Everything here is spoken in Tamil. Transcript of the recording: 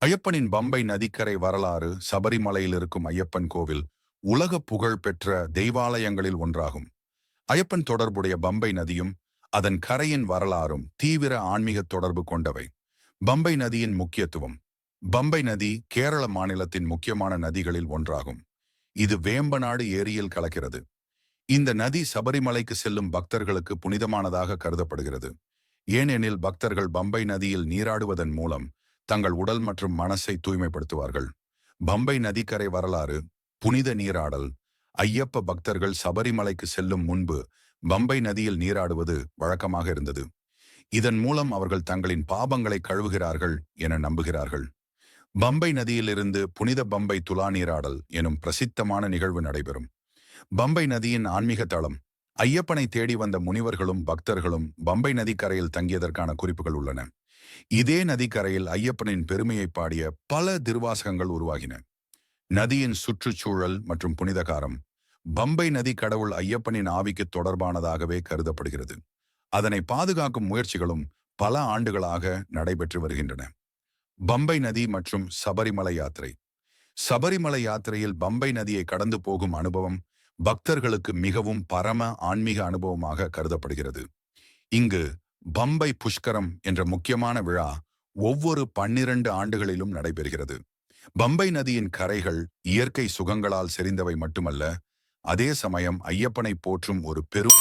ஐயப்பனின் பம்பை நதிக்கரை வரலாறு. சபரிமலையில் இருக்கும் ஐயப்பன் கோவில் உலக புகழ் பெற்ற தெய்வாலயங்களில் ஒன்றாகும். ஐயப்பன் தொடர்புடைய பம்பை நதியும் அதன் கரையின் வரலாறும் தீவிர ஆன்மீக தொடர்பு கொண்டவை. பம்பை நதியின் முக்கியத்துவம். பம்பை நதி கேரள மாநிலத்தின் முக்கியமான நதிகளில் ஒன்றாகும். இது வேம்பநாடு ஏரியில் கலக்கிறது. இந்த நதி சபரிமலைக்கு செல்லும் பக்தர்களுக்கு புனிதமானதாக கருதப்படுகிறது. ஏனெனில் பக்தர்கள் பம்பை நதியில் நீராடுவதன் மூலம் தங்கள் உடல் மற்றும் மனசை தூய்மைப்படுத்துவார்கள். பம்பை நதிக்கரை வரலாறு. புனித நீராடல். ஐயப்ப பக்தர்கள் சபரிமலைக்கு செல்லும் முன்பு பம்பை நதியில் நீராடுவது வழக்கமாக இருந்தது. இதன் மூலம் அவர்கள் தங்களின் பாபங்களை கழுவுகிறார்கள் என நம்புகிறார்கள். பம்பை நதியிலிருந்து புனித பம்பை துலா நீராடல் எனும் பிரசித்தமான நிகழ்வு நடைபெறும். பம்பை நதியின் ஆன்மீக தளம். ஐயப்பனை தேடி வந்த முனிவர்களும் பக்தர்களும் பம்பை நதிக்கரையில் தங்கியதற்கான குறிப்புகள் உள்ளன. இதே நதிக்கரையில் ஐயப்பனின் பெருமையை பாடிய பல திருவாசகங்கள் உருவாகின. நதியின் சுற்றுச்சூழல் மற்றும் புனிதகாரம். பம்பை நதி கடவுள் ஐயப்பனின் ஆவிக்கு தொடர்பானதாகவே கருதப்படுகிறது. அதனை பாதுகாக்கும் முயற்சிகளும் பல ஆண்டுகளாக நடைபெற்று வருகின்றன. பம்பை நதி மற்றும் சபரிமலை யாத்திரை. சபரிமலை யாத்திரையில் பம்பை நதியை கடந்து போகும் அனுபவம் பக்தர்களுக்கு மிகவும் பரம ஆன்மீக அனுபவமாக கருதப்படுகிறது. இங்கு பம்பை புஷ்கரம் என்ற முக்கியமான விழா ஒவ்வொரு 12 ஆண்டுகளிலும் நடைபெறுகிறது. பம்பை நதியின் கரைகள் இயற்கை சுகங்களால் செறிந்தவை மட்டுமல்ல, அதே சமயம் ஐயப்பனை போற்றும் ஒரு பெரும்